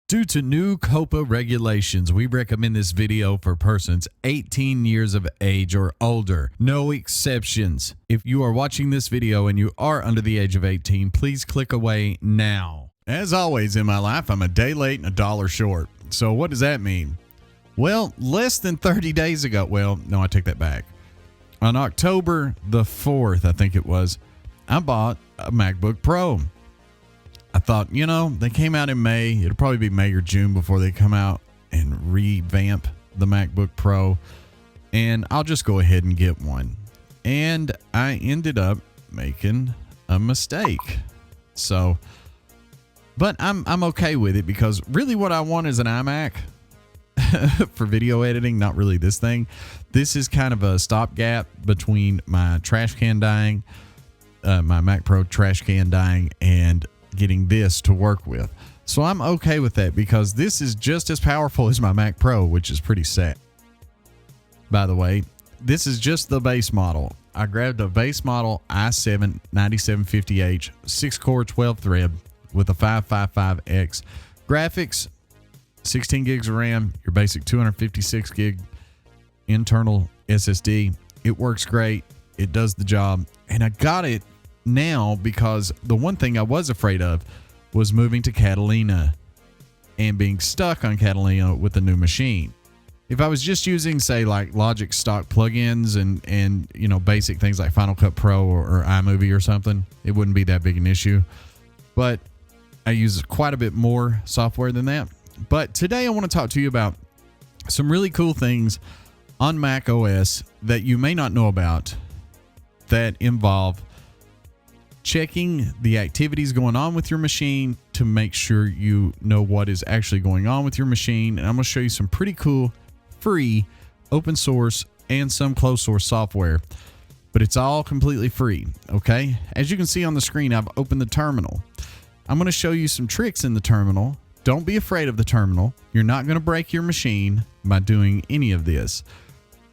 Due to new COPA regulations, we recommend this video for persons 18 years of age or older. No exceptions. If you are watching this video and you are under the age of 18, please click away now. As always in my life, I'm a day late and a dollar short. So what does that mean? Well, less than 30 days ago, well, no, I take that back. On October the 4th, I think it was, I bought a MacBook Pro. I thought, you know, they came out in May. It'll probably be May or June before they come out and revamp the MacBook Pro. And I'll just go ahead and get one. And I ended up making a mistake. So, but I'm okay with it because really what I want is an iMac for video editing, not really this thing. This is kind of a stopgap between my trash can dying, my Mac Pro trash can dying, and getting this to work with. So I'm okay with that because this is just as powerful as my Mac Pro, which is pretty sad. By the way, this is just the base model. I grabbed a base model i7 9750H 6-core 12-thread with a 555X graphics, 16 gigs of RAM, your basic 256 gig internal SSD. It works great. It does the job. And I got it now because the one thing I was afraid of was moving to Catalina and being stuck on Catalina with a new machine. If I was just using, say, like Logic stock plugins and you know, basic things like Final Cut Pro or iMovie or something, it wouldn't be that big an issue. But I use quite a bit more software than that. But today I want to talk to you about some really cool things on Mac OS that you may not know about that involve checking the activities going on with your machine to make sure you know what is actually going on with your machine. And I'm going to show you some pretty cool free open source and some closed source software, but it's all completely free. Okay. As you can see on the screen, I've opened the terminal. I'm going to show you some tricks in the terminal. Don't be afraid of the terminal. You're not going to break your machine by doing any of this.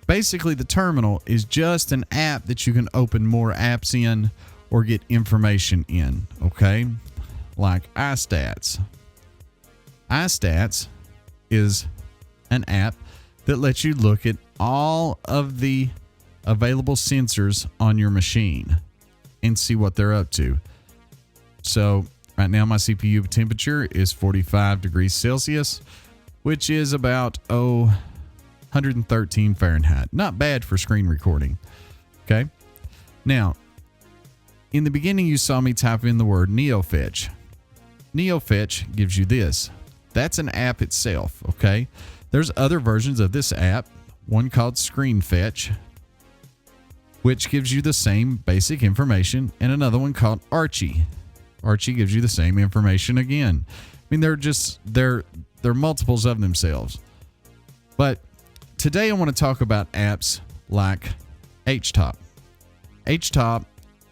Basically, the terminal is just an app that you can open more apps in or get information in, okay? Like EyeStats. EyeStats is an app that lets you look at all of the available sensors on your machine and see what they're up to. So right now my CPU temperature is 45 degrees Celsius, which is about 113 Fahrenheit. Not bad for screen recording. Okay. Now, in the beginning, you saw me type in the word NeoFetch. NeoFetch gives you this. That's an app itself. Okay. There's other versions of this app, one called Screen Fetch, which gives you the same basic information, and another one called Archie. Archie gives you the same information again. I mean, they're multiples of themselves. But today I want to talk about apps like HTOP. HTOP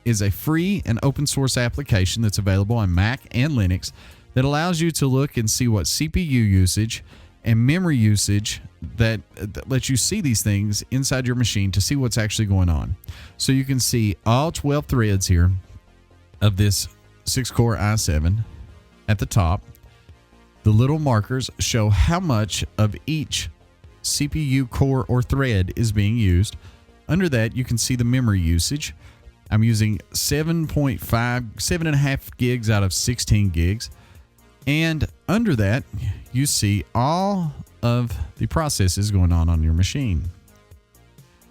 is a free and open source application that's available on Mac and Linux that allows you to look and see what CPU usage and memory usage that lets you see these things inside your machine to see what's actually going on. So you can see all 12 threads here of this 6-core i7 at the top. The little markers show how much of each CPU core or thread is being used. Under that, you can see the memory usage. I'm using 7.5 gigs out of 16 gigs. And under that, you see all of the processes going on your machine.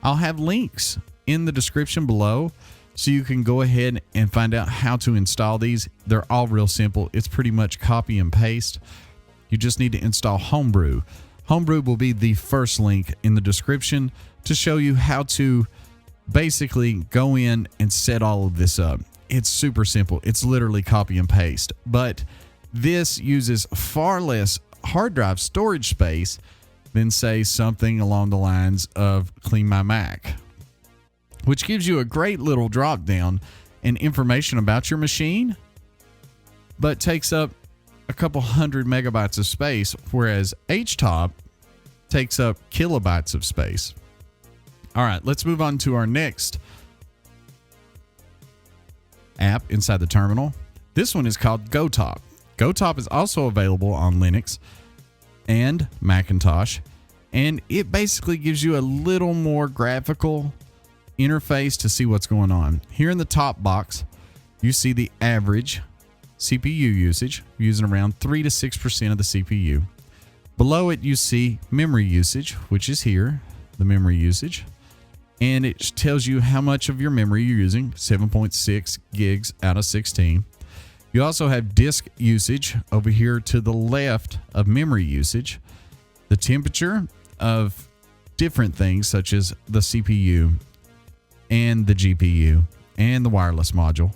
I'll have links in the description below so you can go ahead and find out how to install these. They're all real simple. It's pretty much copy and paste. You just need to install HomeBrew. HomeBrew will be the first link in the description to show you how to basically go in and set all of this up. It's super simple. It's literally copy and paste, but this uses far less hard drive storage space than, say, something along the lines of Clean My Mac, which gives you a great little drop down and information about your machine, but takes up a couple hundred megabytes of space, whereas HTOP takes up kilobytes of space. All right, let's move on to our next app inside the terminal. This one is called GOTOP. GOTOP is also available on Linux and Macintosh, and it basically gives you a little more graphical interface to see what's going on. Here in the top box, you see the average CPU usage, using around 3 to 6% of the CPU. Below it, you see memory usage, which is here, the memory usage, and it tells you how much of your memory you're using, 7.6 gigs out of 16. You also have disk usage over here to the left of memory usage, the temperature of different things such as the CPU and the GPU and the wireless module.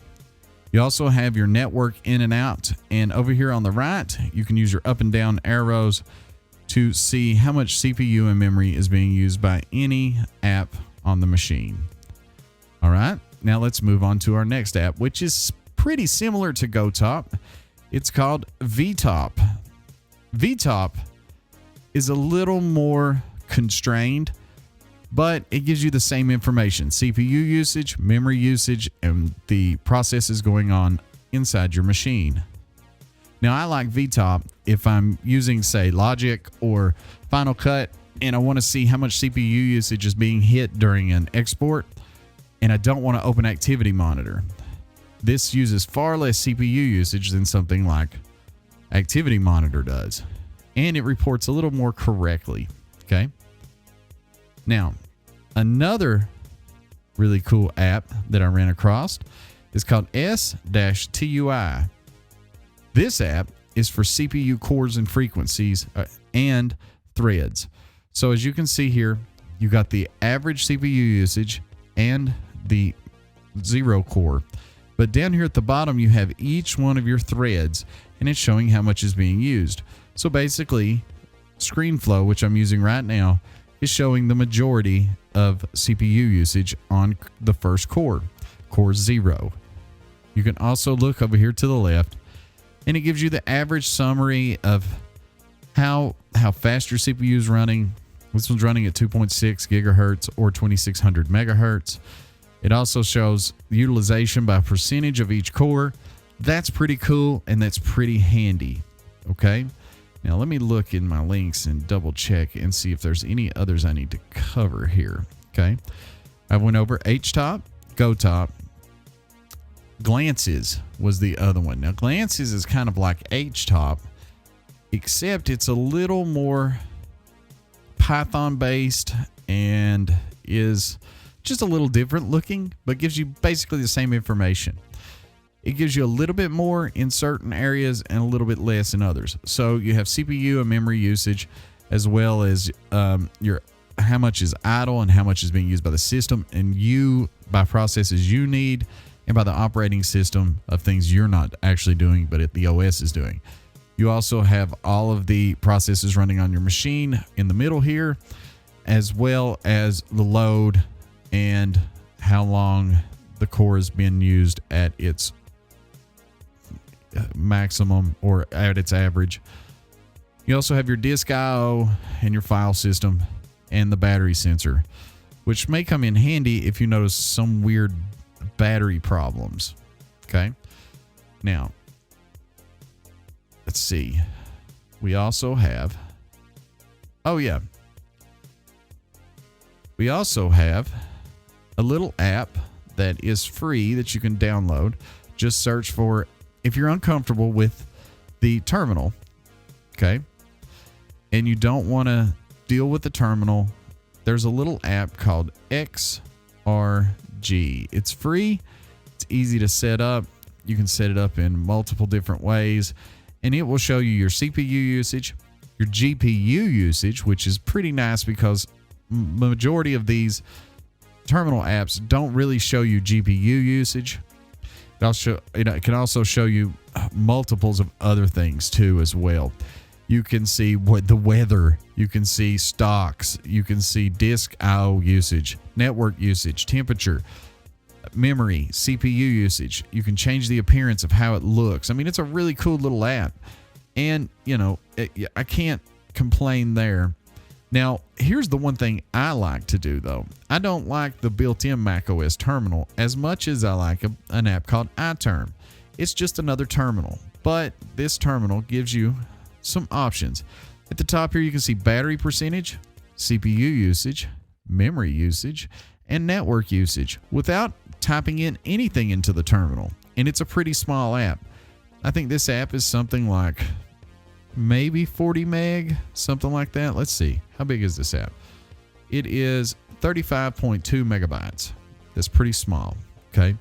You also have your network in and out, and over here on the right, you can use your up and down arrows to see how much CPU and memory is being used by any app on the machine. All right, now let's move on to our next app, which is pretty similar to GOTOP. It's called VTOP. VTOP is a little more constrained, but it gives you the same information: CPU usage, memory usage, and the processes going on inside your machine. Now, I like VTOP if I'm using, say, Logic or Final Cut, and I want to see how much CPU usage is being hit during an export, and I don't want to open Activity Monitor. This uses far less CPU usage than something like Activity Monitor does, and it reports a little more correctly. Okay. Now, another really cool app that I ran across is called S-TUI. This app is for CPU cores and frequencies and threads. So as you can see here, you got the average CPU usage and the 0 core. But down here at the bottom, you have each one of your threads, and it's showing how much is being used. So basically, ScreenFlow, which I'm using right now, is showing the majority of CPU usage on the first core, core 0. You can also look over here to the left, and it gives you the average summary of how fast your CPU is running. This one's running at 2.6 gigahertz or 2600 megahertz. It also shows utilization by percentage of each core. That's pretty cool, and that's pretty handy. Okay. Now let me look in my links and double check and see if there's any others I need to cover here. Okay. I went over HTOP, GOTOP. Glances was the other one. Now Glances is kind of like HTOP, except it's a little more Python based and is just a little different looking, but gives you basically the same information. It gives you a little bit more in certain areas and a little bit less in others. So you have CPU and memory usage, as well as your how much is idle and how much is being used by the system, and you by processes you need, and by the operating system of things you're not actually doing, but the OS is doing. You also have all of the processes running on your machine in the middle here, as well as the load and how long the core has been used at its maximum or at its average. You also have your disk I/O and your file system and the battery sensor, which may come in handy if you notice some weird battery problems. Okay. Now, let's see. We also have, we also have a little app that is free that you can download. Just search for, if you're uncomfortable with the terminal, okay, and you don't want to deal with the terminal, there's a little app called XRG. It's free. It's easy to set up. You can set it up in multiple different ways, and it will show you your CPU usage, your GPU usage, which is pretty nice because majority of these terminal apps don't really show you GPU usage. It can also show you multiples of other things too as well. You can see what the weather, you can see stocks, you can see disk I/O usage, network usage, temperature, memory, CPU usage. You can change the appearance of how it looks. I mean, it's a really cool little app, and I can't complain there. Now, here's the one thing I like to do, though. I don't like the built-in macOS terminal as much as I like an app called iTerm. It's just another terminal, but this terminal gives you some options. At the top here, you can see battery percentage, CPU usage, memory usage, and network usage without typing in anything into the terminal. And it's a pretty small app. I think this app is something like maybe 40 meg, something like that. Let's see. How big is this app? It is 35.2 megabytes. That's pretty small. Okay.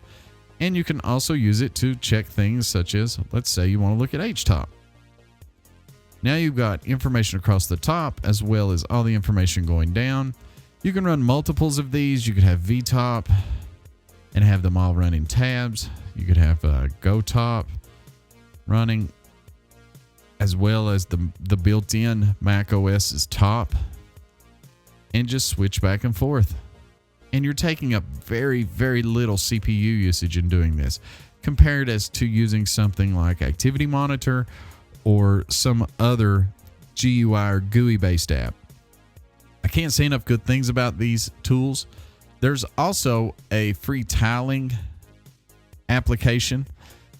And you can also use it to check things such as, let's say you want to look at HTOP. Now you've got information across the top as well as all the information going down. You can run multiples of these. You could have VTOP and have them all run in tabs. You could have GOTOP running as well as the built-in Mac OS's top, and just switch back and forth. And you're taking up very, very little CPU usage in doing this compared as to using something like Activity Monitor or some other GUI or GUI based app. I can't say enough good things about these tools. There's also a free tiling application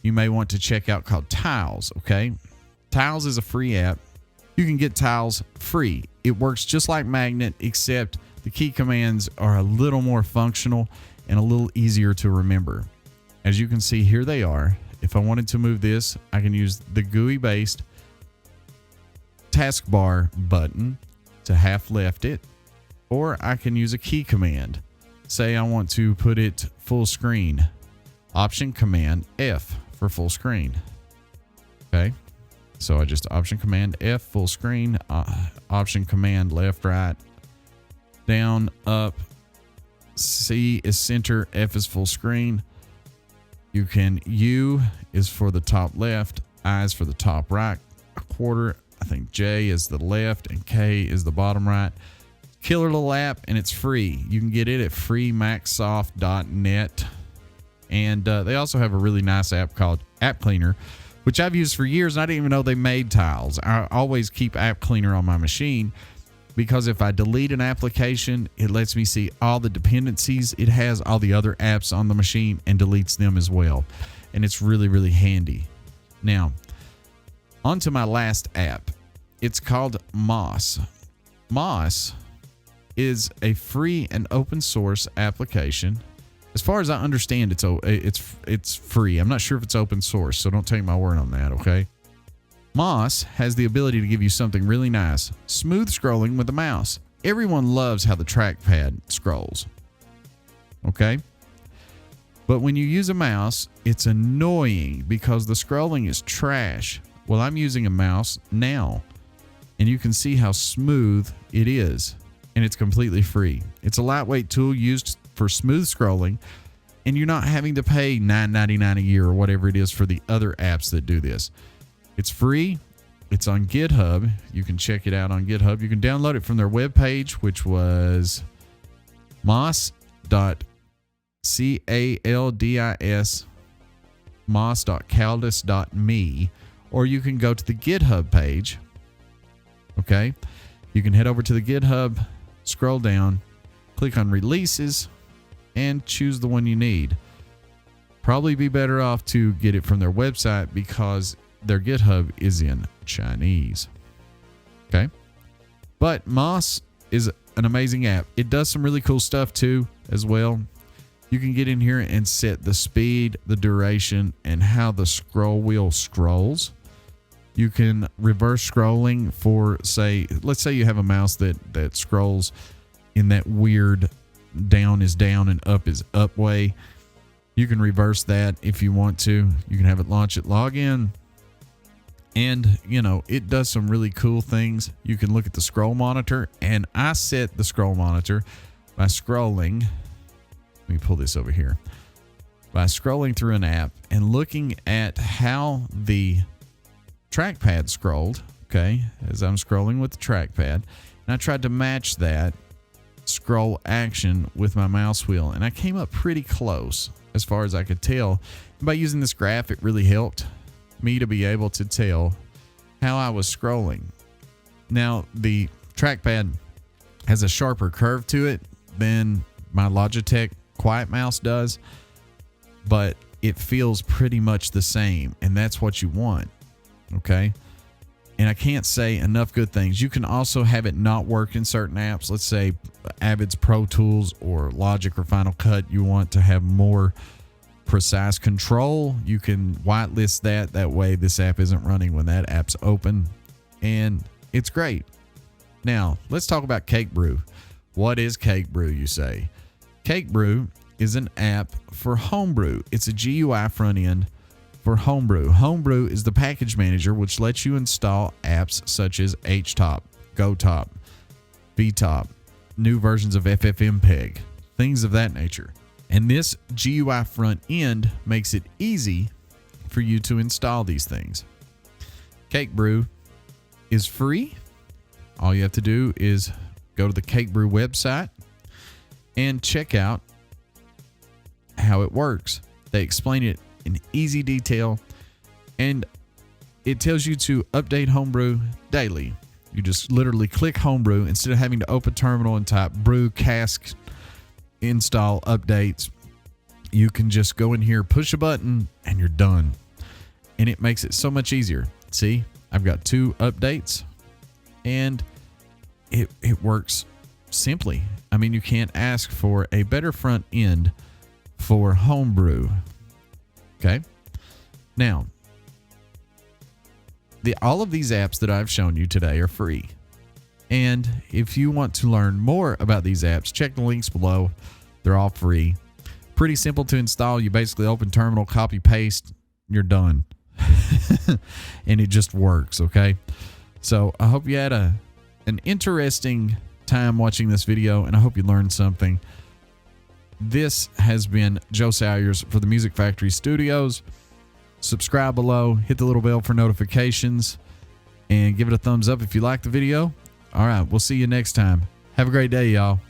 you may want to check out called Tiles. Okay. Tiles is a free app. You can get Tiles free. It works just like Magnet, except the key commands are a little more functional and a little easier to remember. As you can see, here they are. If I wanted to move this, I can use the GUI-based taskbar button to half left it, or I can use a key command. Say I want to put it full screen. Option Command F for full screen. Okay. So I just Option Command F full screen, Option Command left, right, down, up. C is center, F is full screen. You can, U is for the top left, I is for the top right, a quarter. I think J is the left and K is the bottom right. Killer little app, and it's free. You can get it at freemacsoft.net. And they also have a really nice app called App Cleaner, which I've used for years, and I didn't even know they made Tiles. I always keep App Cleaner on my machine because if I delete an application, it lets me see all the dependencies. It has all the other apps on the machine and deletes them as well. And it's really, really handy. Now, on to my last app. It's called Moss. Moss is a free and open source application. As far as I understand, it's free. I'm not sure if it's open source, so don't take my word on that, okay? Moss has the ability to give you something really nice. Smooth scrolling with the mouse. Everyone loves how the trackpad scrolls, okay? But when you use a mouse, it's annoying because the scrolling is trash. Well, I'm using a mouse now, and you can see how smooth it is, and it's completely free. It's a lightweight tool used for smooth scrolling, and you're not having to pay $9.99 a year or whatever it is for the other apps that do this. It's free. It's on GitHub. You can check it out on GitHub. You can download it from their webpage, which was moss.caldis.me, or you can go to the GitHub page. Okay. You can head over to the GitHub, scroll down, click on releases, and choose the one you need. Probably be better off to get it from their website because their GitHub is in Chinese. Okay. But Moss is an amazing app. It does some really cool stuff too as well. You can get in here and set the speed, the duration, and how the scroll wheel scrolls. You can reverse scrolling for, say, let's say you have a mouse that scrolls in that weird down is down and up is up way. You can reverse that if you want to. You can have it launch it, log in. And, you know, it does some really cool things. You can look at the scroll monitor, and I set the scroll monitor by scrolling. Let me pull this over here. By scrolling through an app and looking at how the trackpad scrolled, okay, as I'm scrolling with the trackpad. And I tried to match that scroll action with my mouse wheel, and I came up pretty close as far as I could tell. And by using this graph, it really helped me to be able to tell how I was scrolling. Now, the trackpad has a sharper curve to it than my Logitech Quiet Mouse does, but it feels pretty much the same, and that's what you want. Okay. And I can't say enough good things. You can also have it not work in certain apps. Let's say Avid's Pro Tools or Logic or Final Cut. You want to have more precise control. You can whitelist that. That way this app isn't running when that app's open. And it's great. Now, let's talk about CAKEBREW. What is CAKEBREW, you say? CAKEBREW is an app for HomeBrew. It's a GUI front end for HomeBrew. HomeBrew is the package manager which lets you install apps such as HTOP, GOTOP, VTOP, new versions of FFmpeg, things of that nature. And this GUI front end makes it easy for you to install these things. CAKEBREW is free. All you have to do is go to the CAKEBREW website and check out how it works. They explain it in easy detail, and it tells you to update HomeBrew daily. You just literally click HomeBrew instead of having to open terminal and type brew cask install updates. You can just go in here, push a button, and you're done. And it makes it so much easier. See, I've got 2 updates, and it works simply. I mean, you can't ask for a better front end for HomeBrew. Okay. Now, all of these apps that I've shown you today are free. And if you want to learn more about these apps, check the links below. They're all free. Pretty simple to install. You basically open terminal, copy, paste, you're done. And it just works, okay? So I hope you had an interesting time watching this video, and I hope you learned something. This has been Joe Salyers for the Music Factory Studios. Subscribe below, hit the little bell for notifications, and give it a thumbs up if you like the video. All right, we'll see you next time. Have a great day, y'all.